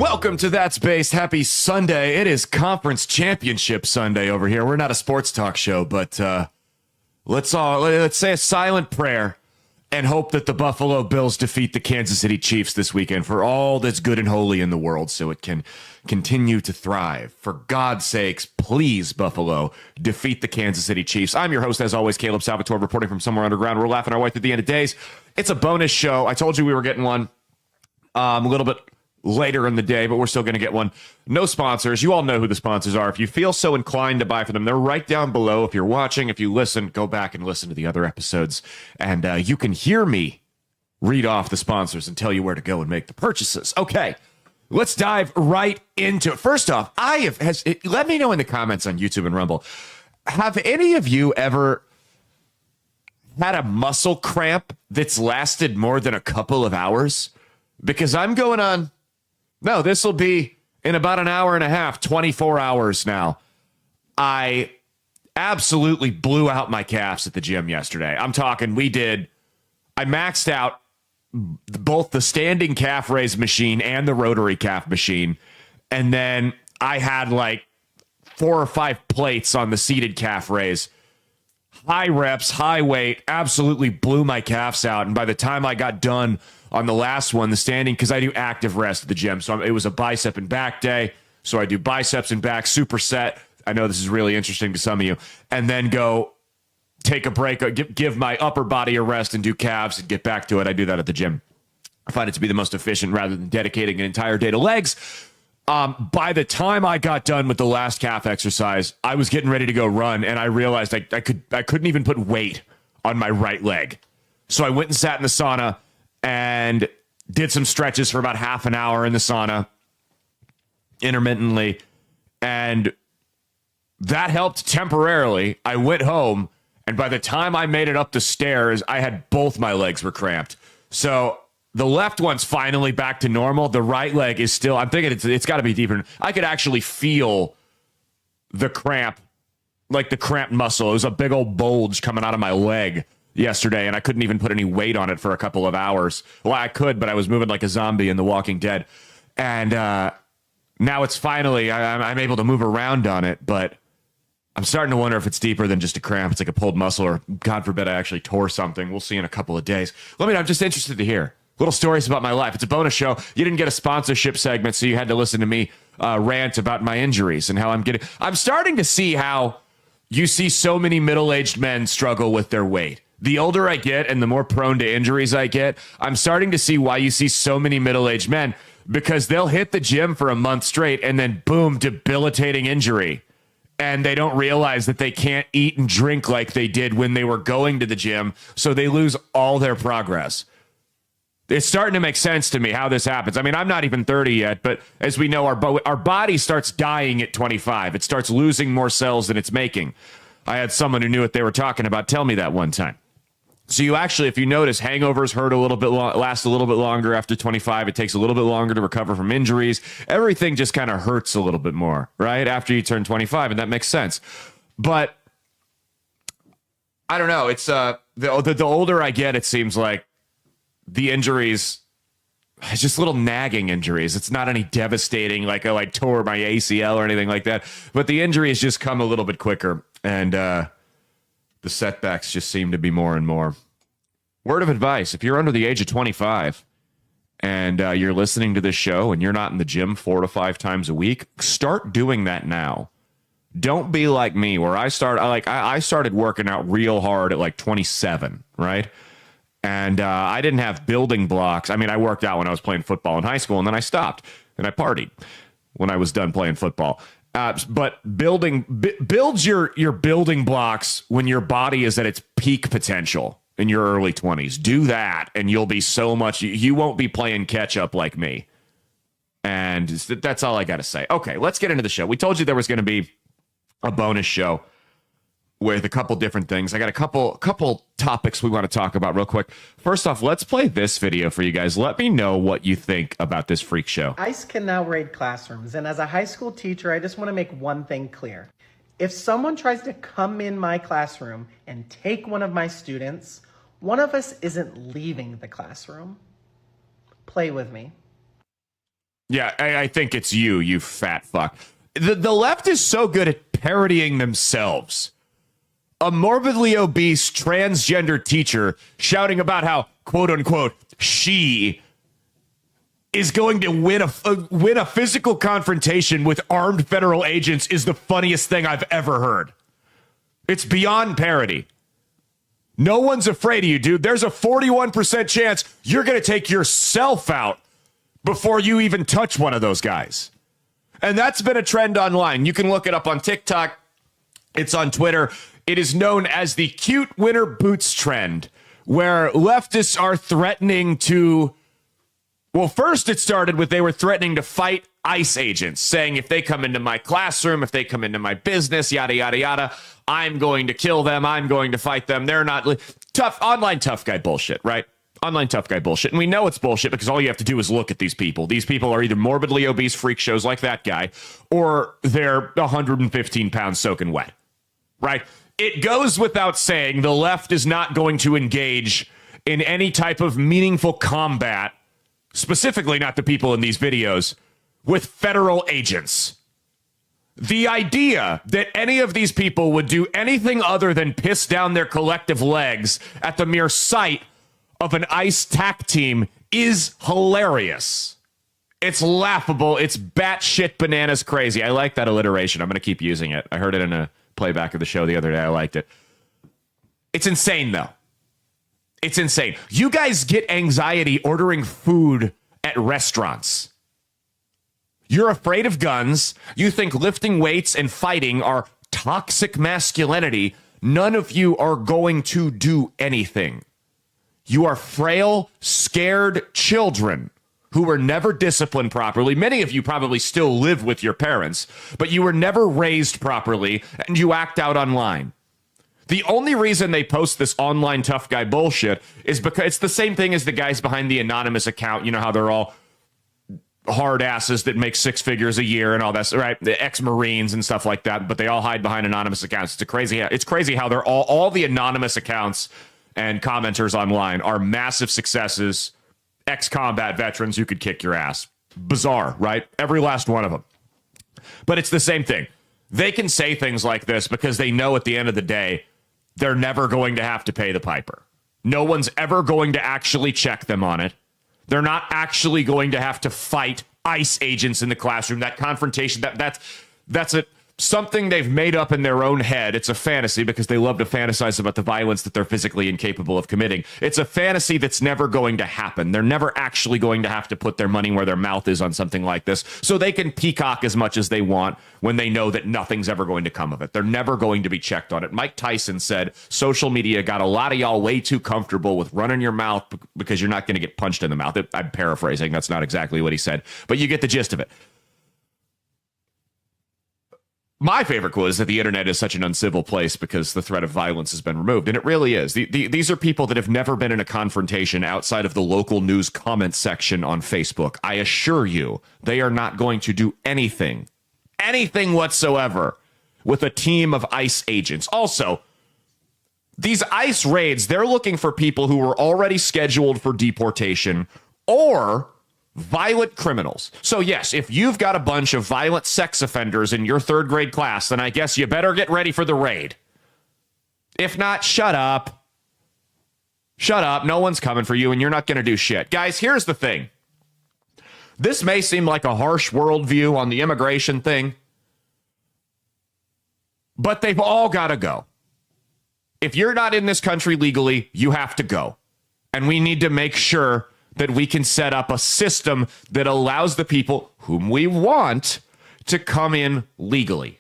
Welcome to That's Based. Happy Sunday. It is Conference Championship Sunday over here. We're not a sports talk show, but let's say a silent prayer and hope that the Buffalo Bills defeat the Kansas City Chiefs this weekend for all that's good and holy in the world so it can continue to thrive. For God's sakes, please, Buffalo, defeat the Kansas City Chiefs. I'm your host, as always, Caleb Salvatore, reporting from somewhere underground. We're laughing our way through the end of days. It's a bonus show. I told you we were getting one a little bit later in the day, but we're still going to get one. No sponsors. You all know who the sponsors are. If you feel so inclined to buy for them, they're right down below. If you're watching, if you listen, go back and listen to the other episodes, and you can hear me read off the sponsors and tell you where to go and make the purchases. Okay, let's dive right into it. First off, let me know in the comments on YouTube and Rumble, have any of you ever had a muscle cramp that's lasted more than a couple of hours? Because I'm going on, no, this will be in about an hour and a half, 24 hours now. I absolutely blew out my calves at the gym yesterday. I'm talking, I maxed out both the standing calf raise machine and the rotary calf machine. And then I had like 4 or 5 plates on the seated calf raise. High reps, high weight, absolutely blew my calves out. And by the time I got done on the last one, the standing, because I do active rest at the gym. So it was a bicep and back day. So I do biceps and back, superset. I know this is really interesting to some of you. And then go take a break, give my upper body a rest and do calves and get back to it. I do that at the gym. I find it to be the most efficient rather than dedicating an entire day to legs. By the time I got done with the last calf exercise, I was getting ready to go run, and I realized I couldn't even put weight on my right leg. So I went and sat in the sauna and did some stretches for about half an hour in the sauna intermittently, and that helped temporarily. I went home, and by the time I made it up the stairs, I had both my legs were cramped. So the left one's finally back to normal. The right leg is still, I'm thinking it's got to be deeper. I could actually feel the cramp, like the cramped muscle. It was a big old bulge coming out of my leg yesterday, and I couldn't even put any weight on it for a couple of hours. Well, I could, but I was moving like a zombie in The Walking Dead. And now it's finally, I'm able to move around on it, but I'm starting to wonder if it's deeper than just a cramp. It's like a pulled muscle, or God forbid I actually tore something. We'll see in a couple of days. I'm just interested to hear little stories about my life. It's a bonus show. You didn't get a sponsorship segment, so you had to listen to me rant about my injuries and how I'm starting to see how you see so many middle-aged men struggle with their weight. The older I get and the more prone to injuries I get, I'm starting to see why you see so many middle-aged men, because they'll hit the gym for a month straight and then boom, debilitating injury. And they don't realize that they can't eat and drink like they did when they were going to the gym, so they lose all their progress. It's starting to make sense to me how this happens. I mean, I'm not even 30 yet, but as we know, our body starts dying at 25. It starts losing more cells than it's making. I had someone who knew what they were talking about tell me that one time. So you actually, if you notice, hangovers hurt a little bit, last a little bit longer after 25. It takes a little bit longer to recover from injuries. Everything just kind of hurts a little bit more, right, after you turn 25, and that makes sense. But I don't know. It's the older I get, it seems like the injuries, it's just little nagging injuries. It's not any devastating, like, oh, I tore my ACL or anything like that. But the injuries just come a little bit quicker, and the setbacks just seem to be more and more. Word of advice, if you're under the age of 25 and you're listening to this show and you're not in the gym 4 to 5 times a week, start doing that now. Don't be like me, where I started working out real hard at like 27, right? And I didn't have building blocks. I mean, I worked out when I was playing football in high school, and then I stopped, and I partied when I was done playing football. But build your building blocks when your body is at its peak potential in your early 20s. Do that, and you'll be so much. You won't be playing catch up like me. And that's all I got to say. Okay, let's get into the show. We told you there was going to be a bonus show with a couple different things. I got a couple topics we want to talk about real quick. First off, let's play this video for you guys. Let me know what you think about this freak show. ICE can now raid classrooms, and as a high school teacher, I just want to make one thing clear. If someone tries to come in my classroom and take one of my students, one of us isn't leaving the classroom. Play with me. Yeah, I think it's you fat fuck. The left is so good at parodying themselves. A morbidly obese transgender teacher shouting about how, quote unquote, she is going to win a physical confrontation with armed federal agents is the funniest thing I've ever heard. It's beyond parody. No one's afraid of you, dude. There's a 41% chance you're going to take yourself out before you even touch one of those guys. And that's been a trend online. You can look it up on TikTok. It's on Twitter. It is known as the cute winter boots trend, where leftists are threatening to... Well, first it started with they were threatening to fight ICE agents, saying if they come into my classroom, if they come into my business, yada, yada, yada, I'm going to kill them. I'm going to fight them. They're not... Online tough guy bullshit, right? Online tough guy bullshit. And we know it's bullshit because all you have to do is look at these people. These people are either morbidly obese freak shows like that guy, or they're 115 pounds soaking wet, right? It goes without saying the left is not going to engage in any type of meaningful combat, specifically not the people in these videos, with federal agents. The idea that any of these people would do anything other than piss down their collective legs at the mere sight of an ICE TAC team is hilarious. It's laughable. It's batshit bananas crazy. I like that alliteration. I'm going to keep using it. I heard it in a playback of the show the other day. I liked it. It's insane, though. It's insane. You guys get anxiety ordering food at restaurants. You're afraid of guns. You think lifting weights and fighting are toxic masculinity. None of you are going to do anything. You are frail, scared children who were never disciplined properly. Many of you probably still live with your parents, but you were never raised properly, and you act out online. The only reason they post this online tough guy bullshit is because it's the same thing as the guys behind the anonymous account. You know how they're all hard asses that make six figures a year and all that, right? The ex-Marines and stuff like that, but they all hide behind anonymous accounts. It's crazy how they're all the anonymous accounts and commenters online are massive successes, ex-combat veterans who could kick your ass. Bizarre, right? Every last one of them. But it's the same thing. They can say things like this because they know at the end of the day, they're never going to have to pay the piper. No one's ever going to actually check them on it. They're not actually going to have to fight ICE agents in the classroom. That confrontation, that's something they've made up in their own head. It's a fantasy because they love to fantasize about the violence that they're physically incapable of committing. It's a fantasy that's never going to happen. They're never actually going to have to put their money where their mouth is on something like this. So they can peacock as much as they want when they know that nothing's ever going to come of it. They're never going to be checked on it. Mike Tyson said social media got a lot of y'all way too comfortable with running your mouth because you're not going to get punched in the mouth. I'm paraphrasing. That's not exactly what he said, but you get the gist of it. My favorite quote is that the internet is such an uncivil place because the threat of violence has been removed. And it really is. These are people that have never been in a confrontation outside of the local news comment section on Facebook. I assure you, they are not going to do anything whatsoever with a team of ICE agents. Also, these ICE raids, they're looking for people who were already scheduled for deportation or violent criminals. So yes, if you've got a bunch of violent sex offenders in your third grade class, then I guess you better get ready for the raid. If not, shut up. Shut up. No one's coming for you and you're not going to do shit. Guys, here's the thing. This may seem like a harsh worldview on the immigration thing, but they've all got to go. If you're not in this country legally, you have to go. And we need to make sure that we can set up a system that allows the people whom we want to come in legally.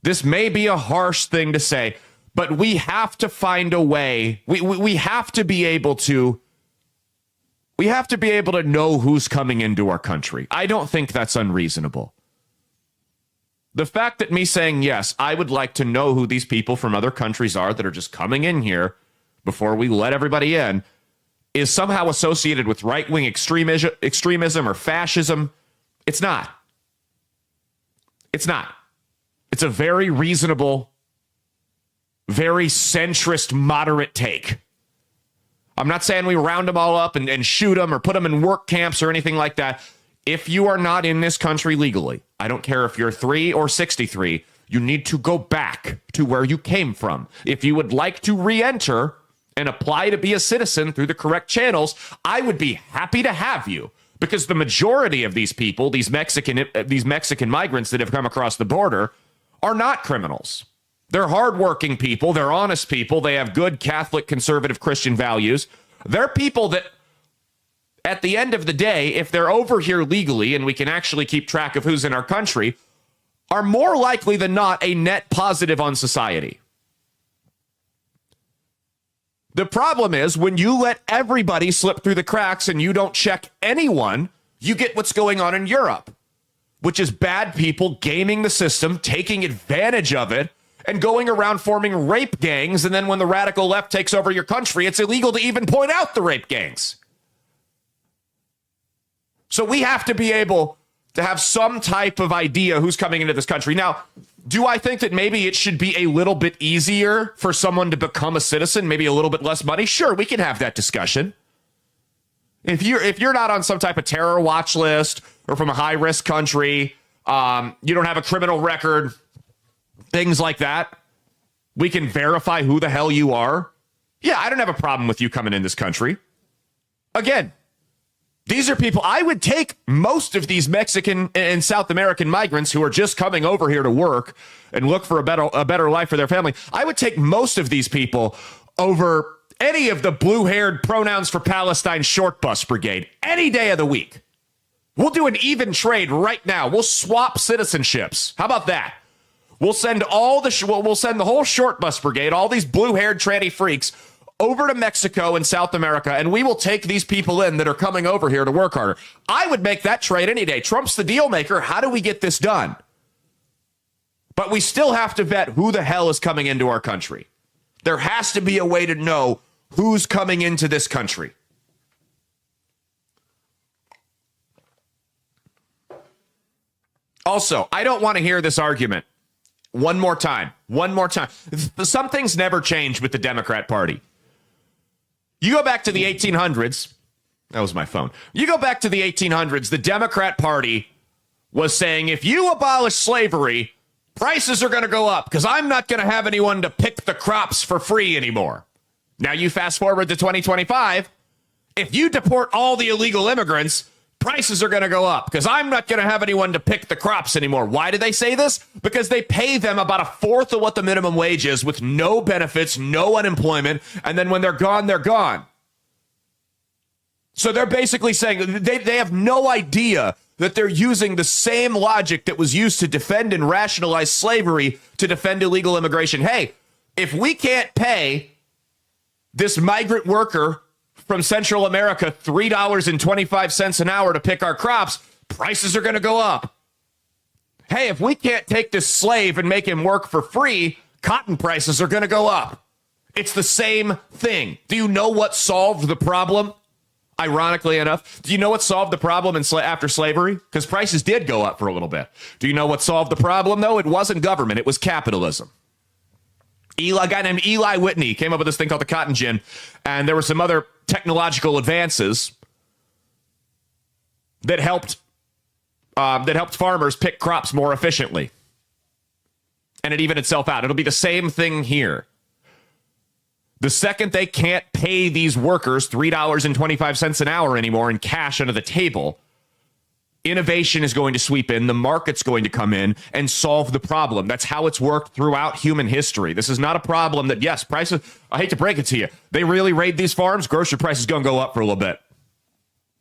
This may be a harsh thing to say, but we have to find a way. We have to be able to. We have to be able to know who's coming into our country. I don't think that's unreasonable. The fact that me saying, yes, I would like to know who these people from other countries are that are just coming in here before we let everybody in is somehow associated with right-wing extremism or fascism. It's not. It's not. It's a very reasonable, very centrist, moderate take. I'm not saying we round them all up and shoot them or put them in work camps or anything like that. If you are not in this country legally, I don't care if you're 3 or 63, you need to go back to where you came from. If you would like to re-enter and apply to be a citizen through the correct channels, I would be happy to have you, because the majority of these people, these Mexican migrants that have come across the border, are not criminals. They're hardworking people. They're honest people. They have good Catholic, conservative, Christian values. They're people that, at the end of the day, if they're over here legally and we can actually keep track of who's in our country, are more likely than not a net positive on society. The problem is when you let everybody slip through the cracks and you don't check anyone, you get what's going on in Europe, which is bad people gaming the system, taking advantage of it, and going around forming rape gangs. And then when the radical left takes over your country, it's illegal to even point out the rape gangs. So we have to be able to have some type of idea who's coming into this country. Now, do I think that maybe it should be a little bit easier for someone to become a citizen, maybe a little bit less money? Sure, we can have that discussion. If you're not on some type of terror watch list or from a high-risk country, you don't have a criminal record, things like that, we can verify who the hell you are. Yeah, I don't have a problem with you coming in this country. Again, these are people, I would take most of these Mexican and South American migrants who are just coming over here to work and look for a better life for their family. I would take most of these people over any of the blue-haired Pronouns for Palestine short bus brigade any day of the week. We'll do an even trade right now. We'll swap citizenships. How about that? We'll send we'll send the whole short bus brigade, all these blue-haired tranny freaks, over to Mexico and South America, and we will take these people in that are coming over here to work harder. I would make that trade any day. Trump's the deal maker. How do we get this done? But we still have to vet who the hell is coming into our country. There has to be a way to know who's coming into this country. Also, I don't want to hear this argument one more time. Some things never change with the Democrat Party. You go back to the 1800s. That was my phone. You go back to the 1800s. The Democrat Party was saying, if you abolish slavery, prices are going to go up because I'm not going to have anyone to pick the crops for free anymore. Now you fast forward to 2025. If you deport all the illegal immigrants, prices are going to go up because I'm not going to have anyone to pick the crops anymore. Why do they say this? Because they pay them about a fourth of what the minimum wage is with no benefits, no unemployment, and then when they're gone, they're gone. So they're basically saying they have no idea that they're using the same logic that was used to defend and rationalize slavery to defend illegal immigration. Hey, if we can't pay this migrant worker from Central America $3.25 an hour to pick our crops, prices are going to go up. Hey, if we can't take this slave and make him work for free, cotton prices are going to go up. It's the same thing. Do you know what solved the problem? Ironically enough, do you know what solved the problem after slavery? Because prices did go up for a little bit. Do you know what solved the problem, though? It wasn't government. It was capitalism. A guy named Eli Whitney came up with this thing called the cotton gin, and there were some other technological advances that helped farmers pick crops more efficiently. And it evened itself out. It'll be the same thing here. The second they can't pay these workers $3.25 an hour anymore in cash under the table, innovation is going to sweep in, the market's going to come in and solve the problem. That's how it's worked throughout human history. This is not a problem that, yes, prices, I hate to break it to you, they really raid these farms, grocery prices going to go up for a little bit.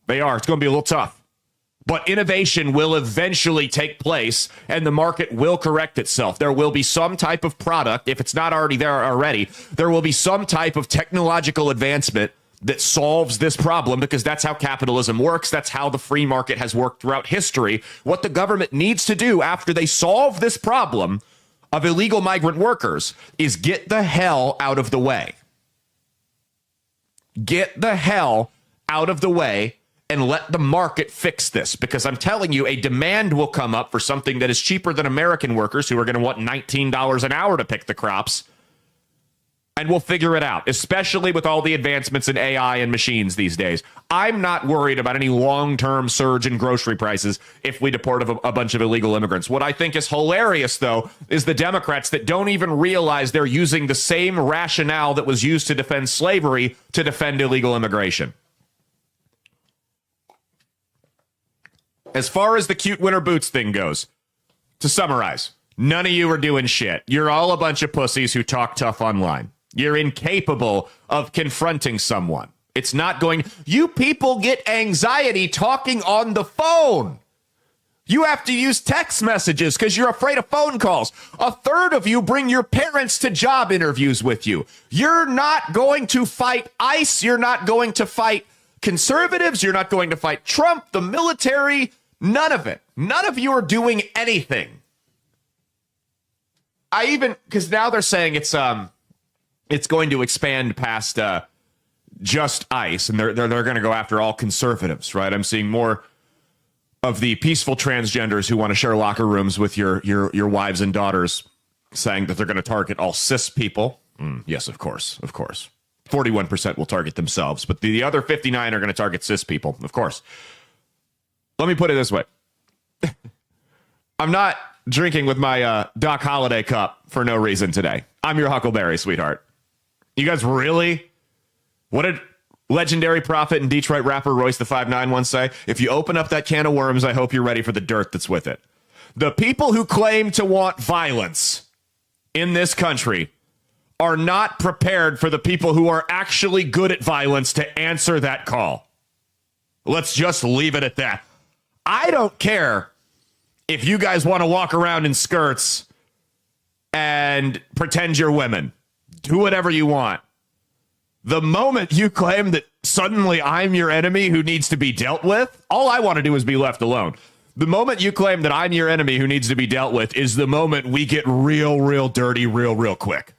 They are. It's going to be a little tough. But innovation will eventually take place, and the market will correct itself. There will be some type of product, if it's not already there already, there will be some type of technological advancement that solves this problem, because that's how capitalism works. That's how the free market has worked throughout history. What the government needs to do after they solve this problem of illegal migrant workers is get the hell out of the way. Get the hell out of the way and let the market fix this, because I'm telling you, a demand will come up for something that is cheaper than American workers who are going to want $19 an hour to pick the crops. And we'll figure it out, especially with all the advancements in AI and machines these days. I'm not worried about any long-term surge in grocery prices if we deport a bunch of illegal immigrants. What I think is hilarious, though, is the Democrats that don't even realize they're using the same rationale that was used to defend slavery to defend illegal immigration. As far as the cute winter boots thing goes, to summarize, none of you are doing shit. You're all a bunch of pussies who talk tough online. You're incapable of confronting someone. It's not going... You people get anxiety talking on the phone. You have to use text messages because you're afraid of phone calls. A third of you bring your parents to job interviews with you. You're not going to fight ICE. You're not going to fight conservatives. You're not going to fight Trump, the military, none of it. None of you are doing anything. Because now they're saying it's going to expand past just ICE, and they're going to go after all conservatives, right? I'm seeing more of the peaceful transgenders who want to share locker rooms with your wives and daughters saying that they're going to target all cis people. Yes, of course. 41% will target themselves, but the other 59 are going to target cis people, of course. Let me put it this way. I'm not drinking with my Doc Holliday cup for no reason today. I'm your Huckleberry, sweetheart. You guys really? What did legendary prophet and Detroit rapper Royce the 5'9" once say? If you open up that can of worms, I hope you're ready for the dirt that's with it. The people who claim to want violence in this country are not prepared for the people who are actually good at violence to answer that call. Let's just leave it at that. I don't care if you guys want to walk around in skirts and pretend you're women. Do whatever you want. The moment you claim that suddenly I'm your enemy who needs to be dealt with, all I want to do is be left alone. The moment you claim that I'm your enemy who needs to be dealt with is the moment we get real dirty real quick.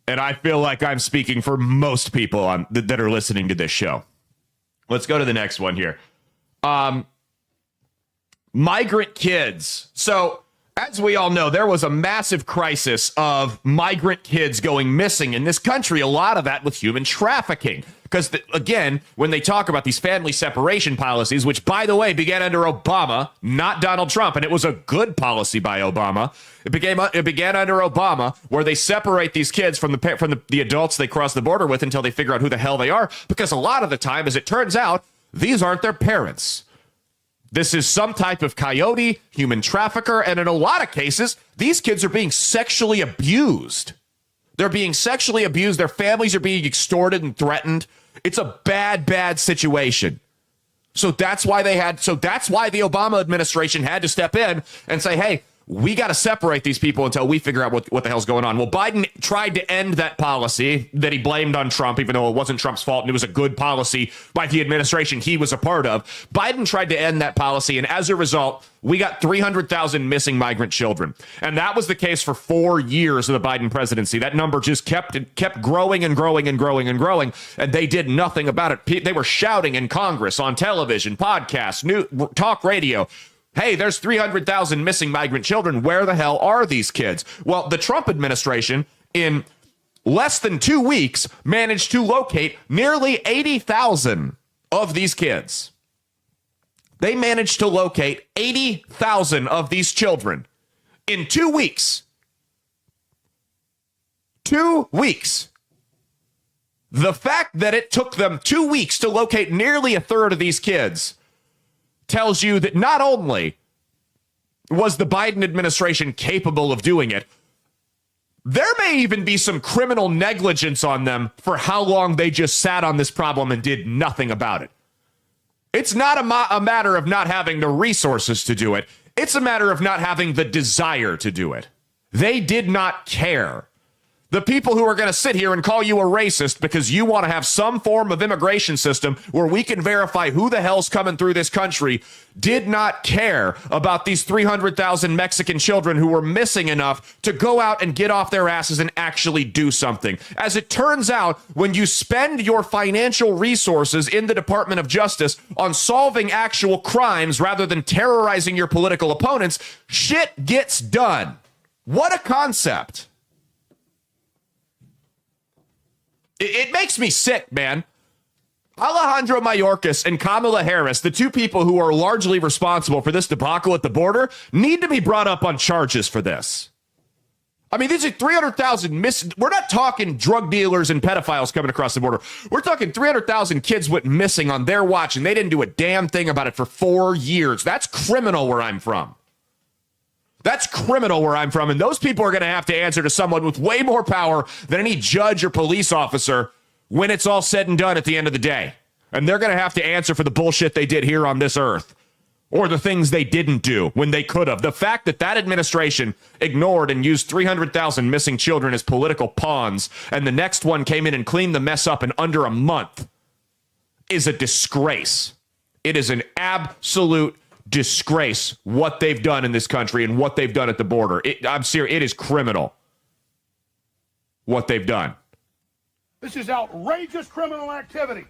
And I feel like I'm speaking for most people that are listening to this show. Let's go to the next one here. Migrant kids. So, as we all know, there was a massive crisis of migrant kids going missing in this country. A lot of that with human trafficking. Because, again, when they talk about these family separation policies, which, by the way, began under Obama, not Donald Trump, and it was a good policy by Obama. It began under Obama, where they separate these kids from the adults they cross the border with until they figure out who the hell they are. Because a lot of the time, as it turns out, these aren't their parents. This is some type of coyote, human trafficker, and in a lot of cases, these kids are being sexually abused. They're being sexually abused. Their families are being extorted and threatened. It's a bad situation. So that's why the Obama administration had to step in and say, hey, we got to separate these people until we figure out what the hell's going on. Well, Biden tried to end that policy that he blamed on Trump, even though it wasn't Trump's fault and it was a good policy by the administration he was a part of. Biden tried to end that policy, and as a result, we got 300,000 missing migrant children. And that was the case for 4 years of the Biden presidency. That number just kept growing and growing, and they did nothing about it. They were shouting in Congress, on television, podcasts, talk radio. Hey, there's 300,000 missing migrant children. Where the hell are these kids? Well, the Trump administration, in less than 2 weeks, managed to locate nearly 80,000 of these kids. They managed to locate 80,000 of these children in 2 weeks. 2 weeks. The fact that it took them 2 weeks to locate nearly a third of these kids tells you that not only was the Biden administration capable of doing it, there may even be some criminal negligence on them for how long they just sat on this problem and did nothing about it. It's not a matter of not having the resources to do it. It's a matter of not having the desire to do it. They did not care. The people who are going to sit here and call you a racist because you want to have some form of immigration system where we can verify who the hell's coming through this country did not care about these 300,000 Mexican children who were missing enough to go out and get off their asses and actually do something. As it turns out, when you spend your financial resources in the Department of Justice on solving actual crimes rather than terrorizing your political opponents, shit gets done. What a concept. It makes me sick, man. Alejandro Mayorkas and Kamala Harris, the two people who are largely responsible for this debacle at the border, need to be brought up on charges for this. I mean, these are 300,000 missing. We're not talking drug dealers and pedophiles coming across the border. We're talking 300,000 kids went missing on their watch, and they didn't do a damn thing about it for 4 years. That's criminal where I'm from. That's criminal where I'm from, and those people are going to have to answer to someone with way more power than any judge or police officer when it's all said and done at the end of the day. And they're going to have to answer for the bullshit they did here on this earth, or the things they didn't do when they could have. The fact that that administration ignored and used 300,000 missing children as political pawns, and the next one came in and cleaned the mess up in under a month, is a disgrace. It is an absolute disgrace what they've done in this country and what they've done at the border. I'm serious. It is criminal what they've done. This is outrageous criminal activity.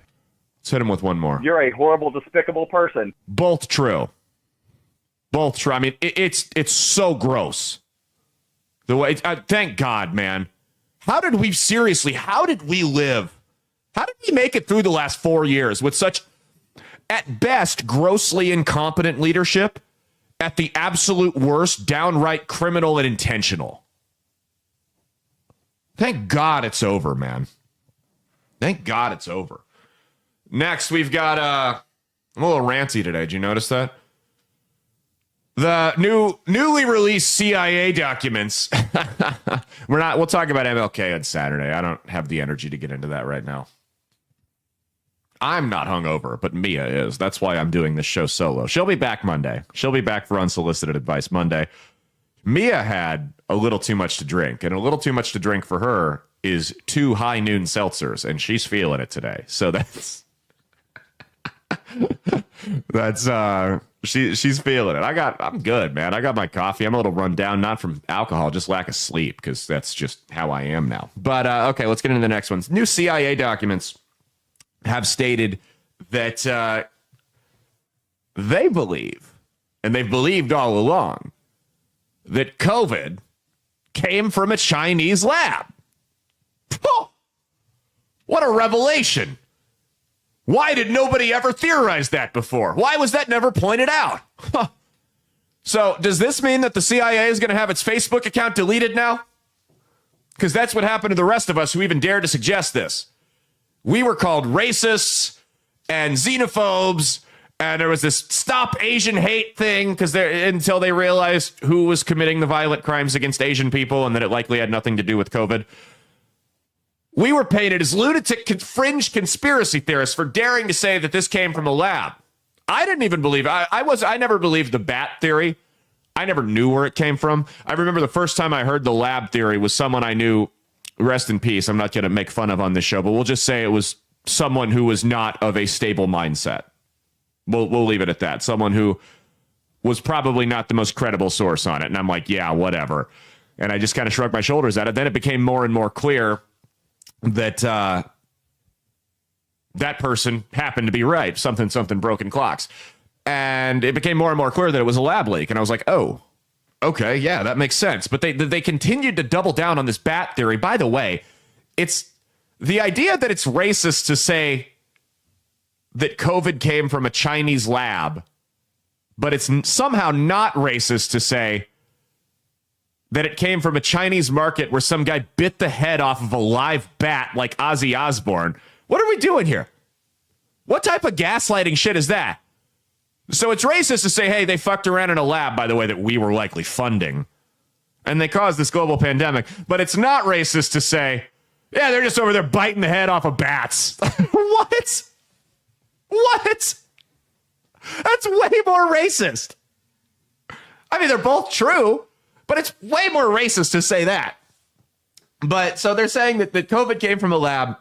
Let's hit him with one more. You're a horrible, despicable person. Both true. Both true. I mean, it's so gross. The way, thank God, man. How did we live? How did we make it through the last 4 years with such, at best, grossly incompetent leadership, at the absolute worst, downright criminal and intentional? Thank God it's over, man. Thank God it's over. Next, we've got, I'm a little ranty today. Did you notice that? The newly released CIA documents. We'll talk about MLK on Saturday. I don't have the energy to get into that right now. I'm not hungover, but Mia is. That's why I'm doing this show solo. She'll be back Monday. She'll be back for unsolicited advice Monday. Mia had a little too much to drink, and a little too much to drink for her is 2 high noon seltzers, and she's feeling it today. So that's she's feeling it. I'm good, man. I got my coffee. I'm a little run down, not from alcohol, just lack of sleep, because that's just how I am now. But okay, let's get into the next ones. New CIA documents have stated that they believe, and they've believed all along, that COVID came from a Chinese lab. Oh, what a revelation. Why did nobody ever theorize that before? Why was that never pointed out? Huh. So does this mean that the CIA is going to have its Facebook account deleted now? Because that's what happened to the rest of us who even dared to suggest this. We were called racists and xenophobes, and there was this stop Asian hate thing until they realized who was committing the violent crimes against Asian people and that it likely had nothing to do with COVID. We were painted as lunatic fringe conspiracy theorists for daring to say that this came from a lab. I didn't even believe I never believed the bat theory. I never knew where it came from. I remember the first time I heard the lab theory was someone I knew, rest in peace, I'm not going to make fun of on this show, but we'll just say it was someone who was not of a stable mindset. We'll leave it at that. Someone who was probably not the most credible source on it. And I'm like, yeah, whatever. And I just kind of shrugged my shoulders at it. Then it became more and more clear that that person happened to be right. Something broken clocks. And it became more and more clear that it was a lab leak. And I was like, oh, okay, yeah, that makes sense. But they continued to double down on this bat theory. By the way, it's the idea that it's racist to say that COVID came from a Chinese lab, but it's somehow not racist to say that it came from a Chinese market where some guy bit the head off of a live bat like Ozzy Osbourne. What are we doing here? What type of gaslighting shit is that? So it's racist to say, hey, they fucked around in a lab, by the way, that we were likely funding, and they caused this global pandemic. But it's not racist to say, yeah, they're just over there biting the head off of bats. What? What? That's way more racist. I mean, they're both true, but it's way more racist to say that. But so they're saying that COVID came from a lab.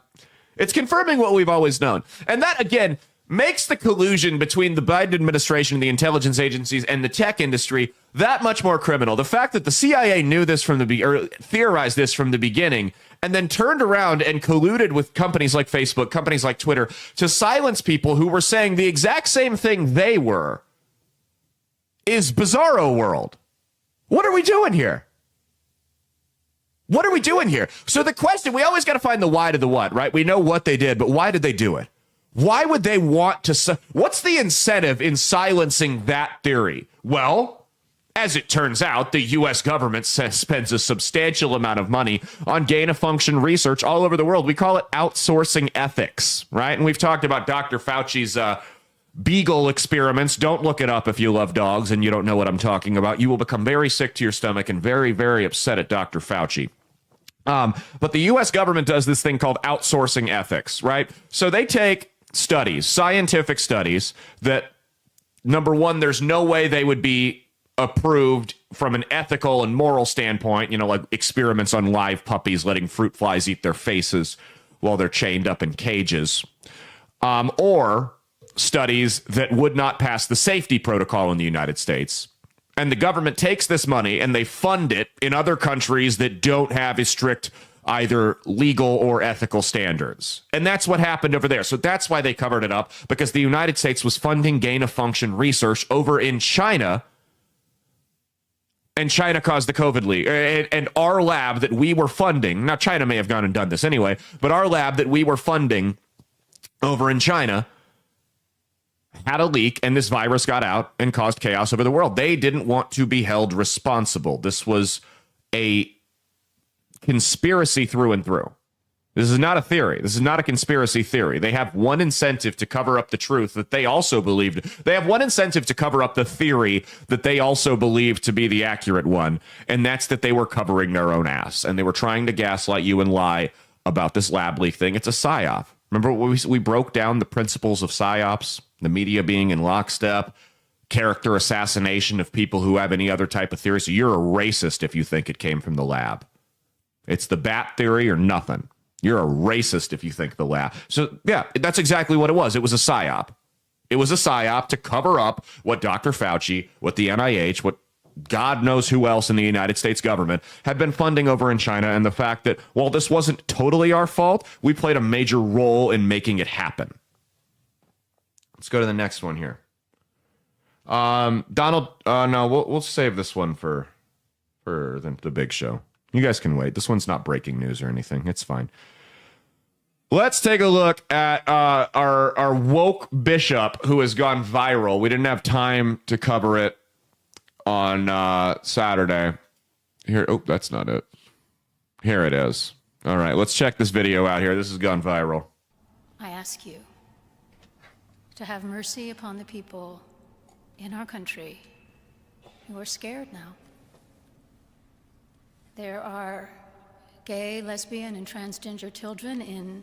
It's confirming what we've always known. And that, again, makes the collusion between the Biden administration, the intelligence agencies, and the tech industry that much more criminal. The fact that the CIA knew this theorized this from the beginning, and then turned around and colluded with companies like Facebook, companies like Twitter, to silence people who were saying the exact same thing they were, is bizarro world. What are we doing here? What are we doing here? So the question, we always got to find the why to the what, right? We know what they did, but why did they do it? Why would they want to? What's the incentive in silencing that theory? Well, as it turns out, the U.S. government spends a substantial amount of money on gain-of-function research all over the world. We call it outsourcing ethics, right? And we've talked about Dr. Fauci's beagle experiments. Don't look it up if you love dogs and you don't know what I'm talking about. You will become very sick to your stomach and very, very upset at Dr. Fauci. But the U.S. government does this thing called outsourcing ethics, right? So they take studies, scientific studies that, number one, there's no way they would be approved from an ethical and moral standpoint, you know, like experiments on live puppies letting fruit flies eat their faces while they're chained up in cages, or studies that would not pass the safety protocol in the United States. And the government takes this money and they fund it in other countries that don't have a strict either legal or ethical standards. And that's what happened over there. So that's why they covered it up, because the United States was funding gain-of-function research over in China, and China caused the COVID leak. And our lab that we were funding, now China may have gone and done this anyway, but our lab that we were funding over in China had a leak, and this virus got out and caused chaos over the world. They didn't want to be held responsible. This was a conspiracy through and through. This is not a theory. This is not a conspiracy theory. They have one incentive to cover up the truth that they also believed. They have one incentive to cover up the theory that they also believed to be the accurate one, and that's that they were covering their own ass, and they were trying to gaslight you and lie about this lab leak thing. It's a psyop. Remember we broke down the principles of psyops, the media being in lockstep, character assassination of people who have any other type of theory. So you're a racist if you think it came from the lab. It's the bat theory or nothing. You're a racist if you think the lab. So, yeah, that's exactly what it was. It was a psyop. It was a psyop to cover up what Dr. Fauci, what the NIH, what God knows who else in the United States government had been funding over in China, and the fact that, while this wasn't totally our fault, we played a major role in making it happen. Let's go to the next one here. Donald, no, we'll save this one for the big show. You guys can wait. This one's not breaking news or anything. It's fine. Let's take a look at our woke bishop who has gone viral. We didn't have time to cover it on Saturday. Here, oh, that's not it. Here it is. All right, let's check this video out here. This has gone viral. I ask you to have mercy upon the people in our country who are scared now. There are gay, lesbian, and transgender children in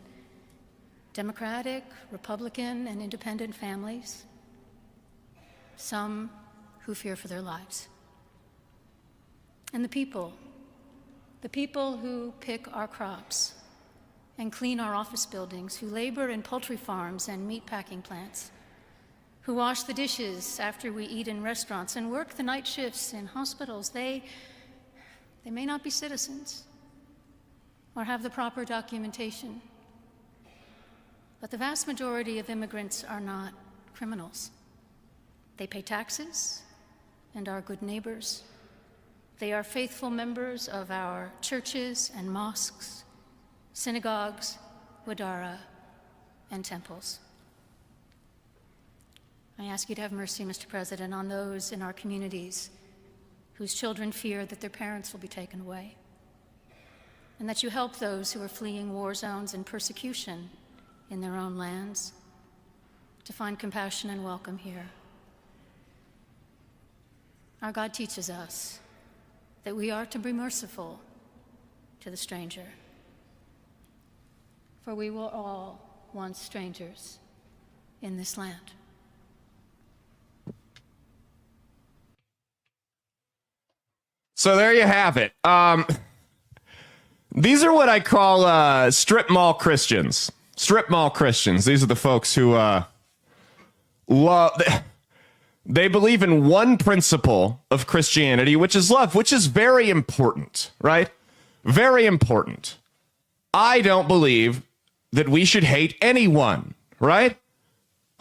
Democratic, Republican, and independent families, some who fear for their lives. And the people who pick our crops and clean our office buildings, who labor in poultry farms and meatpacking plants, who wash the dishes after we eat in restaurants and work the night shifts in hospitals, they may not be citizens or have the proper documentation, but the vast majority of immigrants are not criminals. They pay taxes and are good neighbors. They are faithful members of our churches and mosques, synagogues, wadara, and temples. I ask you to have mercy, Mr. President, on those in our communities whose children fear that their parents will be taken away, and that you help those who are fleeing war zones and persecution in their own lands to find compassion and welcome here. Our God teaches us that we are to be merciful to the stranger, for we were all once strangers in this land. So there you have it. These are what I call strip mall Christians. Strip mall Christians. These are the folks who they believe in one principle of Christianity, which is love, which is very important, right? Very important. I don't believe that we should hate anyone, right?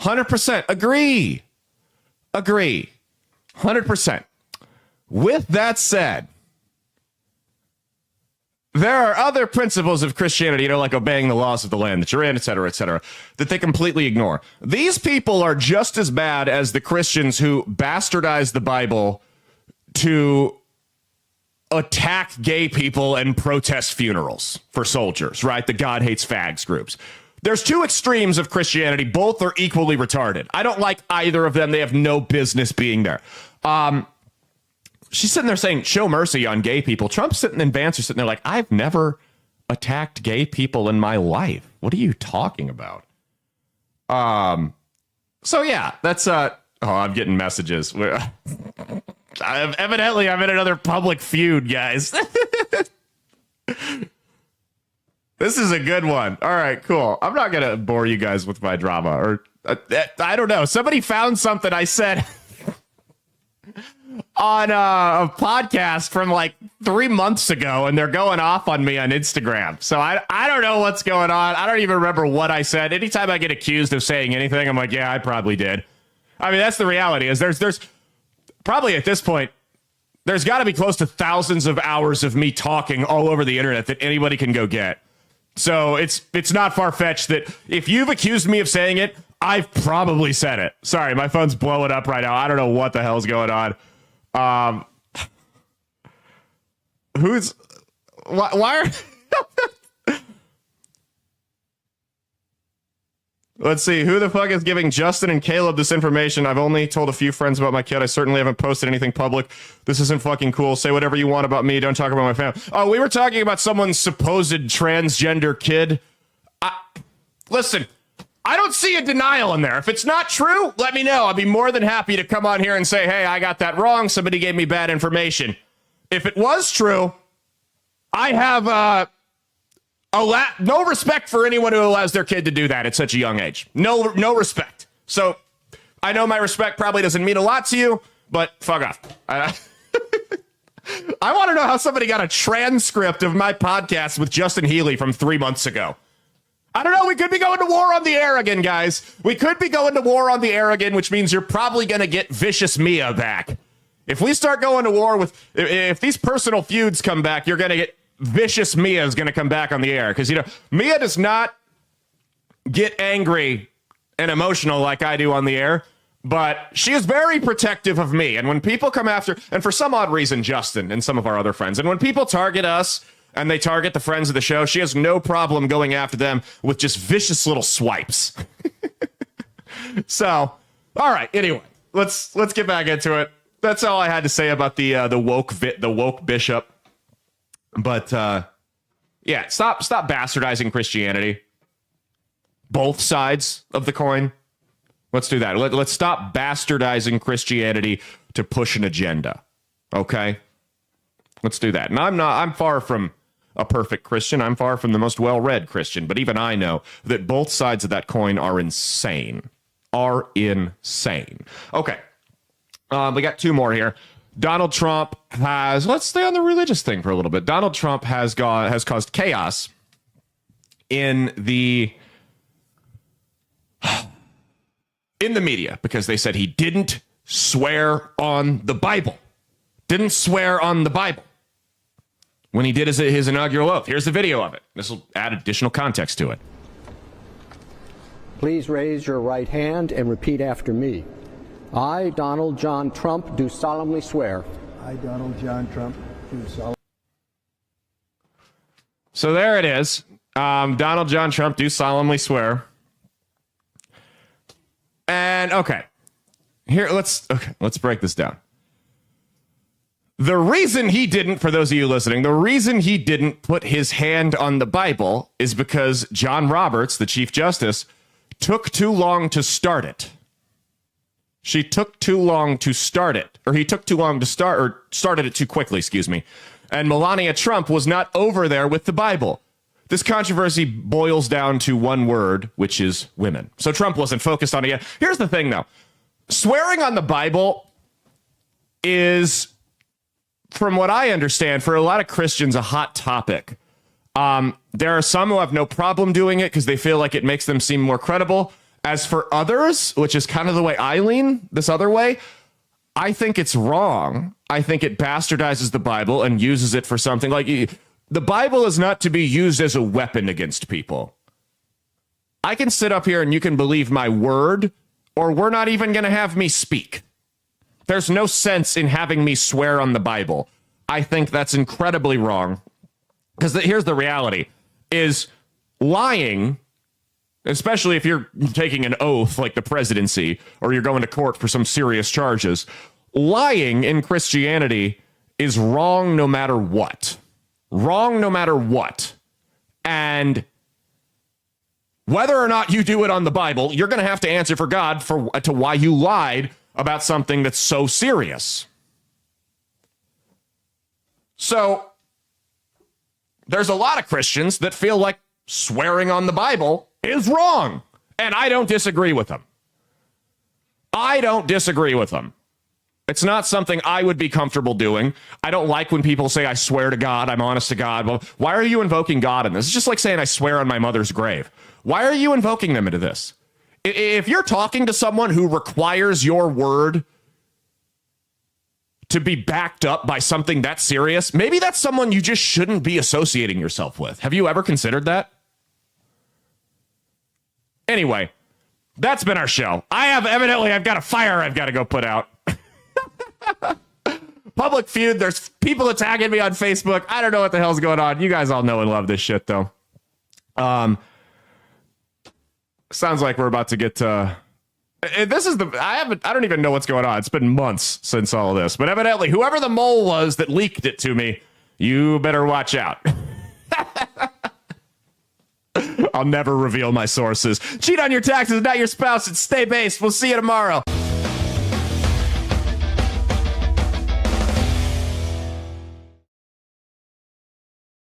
100%. Agree. 100%. With that said, there are other principles of Christianity, like obeying the laws of the land that you're in, et cetera, that they completely ignore. These people are just as bad as the Christians who bastardize the Bible to attack gay people and protest funerals for soldiers, right? The God hates fags groups. There's two extremes of Christianity. Both are equally retarded. I don't like either of them. They have no business being there. She's sitting there saying, show mercy on gay people. Trump's sitting and Vance are sitting there like, I've never attacked gay people in my life. What are you talking about? So yeah, that's, I'm getting messages. Evidently, I'm in another public feud, guys. This is a good one. All right, cool. I'm not going to bore you guys with my drama. Or I don't know. Somebody found something I said on a podcast from like 3 months ago, and they're going off on me on Instagram. So I don't know what's going on. I don't even remember what I said. Anytime I get accused of saying anything, I'm like, yeah, I probably did. I mean, that's the reality. Is there's probably at this point, there's got to be close to thousands of hours of me talking all over the internet that anybody can go get. So it's not far-fetched that if you've accused me of saying it, I've probably said it. Sorry, my phone's blowing up right now. I don't know what the hell's going on. Why are Let's see, who the fuck is giving Justin and Caleb this information? I've only told a few friends about my kid. I certainly haven't posted anything public. This isn't fucking cool. Say whatever you want about me. Don't talk about my family. Oh, we were talking about someone's supposed transgender kid. Listen, I don't see a denial in there. If it's not true, let me know. I'd be more than happy to come on here and say, hey, I got that wrong. Somebody gave me bad information. If it was true, I have no respect for anyone who allows their kid to do that at such a young age. No respect. So I know my respect probably doesn't mean a lot to you, but fuck off. I want to know how somebody got a transcript of my podcast with Justin Healy from 3 months ago. I don't know. We could be going to war on the air again, guys. We could be going to war on the air again, which means you're probably going to get Vicious Mia back. If we start going to war if these personal feuds come back, you're going to get Vicious Mia is going to come back on the air. Because, Mia does not get angry and emotional like I do on the air, but she is very protective of me. And when people come after, and for some odd reason, Justin and some of our other friends, and when people target us, and they target the friends of the show, she has no problem going after them with just vicious little swipes. So, all right. Anyway, let's get back into it. That's all I had to say about the woke bishop. But yeah, stop bastardizing Christianity. Both sides of the coin. Let's do that. Let's stop bastardizing Christianity to push an agenda. Okay? Let's do that. And I'm far from a perfect Christian. I'm far from the most well-read Christian, but even I know that both sides of that coin are insane. Okay. We got two more here. Donald Trump let's stay on the religious thing for a little bit. Donald Trump has caused chaos in the media because they said he didn't swear on the Bible. Didn't swear on the Bible when he did his inaugural oath. Here's the video of it. This will add additional context to it. Please raise your right hand and repeat after me. I, Donald John Trump, do solemnly swear. I, Donald John Trump, do solemnly. So there it is. Donald John Trump do solemnly swear. And okay, let's break this down. The reason he didn't, for those of you listening, the reason he didn't put his hand on the Bible is because John Roberts, the Chief Justice, took too long to start it. She took too long to start it, or he took too long to start, or started it too quickly, excuse me. And Melania Trump was not over there with the Bible. This controversy boils down to one word, which is women. So Trump wasn't focused on it yet. Here's the thing, though. Swearing on the Bible is, from what I understand, for a lot of Christians, a hot topic. There are some who have no problem doing it because they feel like it makes them seem more credible. As for others, which is kind of the way I lean this other way, I think it's wrong. I think it bastardizes the Bible and uses it for something like the Bible is not to be used as a weapon against people. I can sit up here and you can believe my word, or we're not even going to have me speak. There's no sense in having me swear on the Bible. I think that's incredibly wrong. Because here's the reality, is lying, especially if you're taking an oath like the presidency, or you're going to court for some serious charges, lying in Christianity is wrong no matter what. Wrong no matter what. And whether or not you do it on the Bible, you're going to have to answer for God to why you lied about something that's so serious. So there's a lot of Christians that feel like swearing on the Bible is wrong. And I don't disagree with them. I don't disagree with them. It's not something I would be comfortable doing. I don't like when people say, I swear to God, I'm honest to God. Well, why are you invoking God in this? It's just like saying I swear on my mother's grave. Why are you invoking them into this? If you're talking to someone who requires your word to be backed up by something that serious, maybe that's someone you just shouldn't be associating yourself with. Have you ever considered that? Anyway, that's been our show. I've got a fire I've got to go put out. Public feud. There's people attacking me on Facebook. I don't know what the hell's going on. You guys all know and love this shit, though. Sounds like we're about to get to. This is I don't even know what's going on. It's been months since all of this, but evidently, whoever the mole was that leaked it to me, you better watch out. I'll never reveal my sources. Cheat on your taxes, not your spouse, and stay based. We'll see you tomorrow.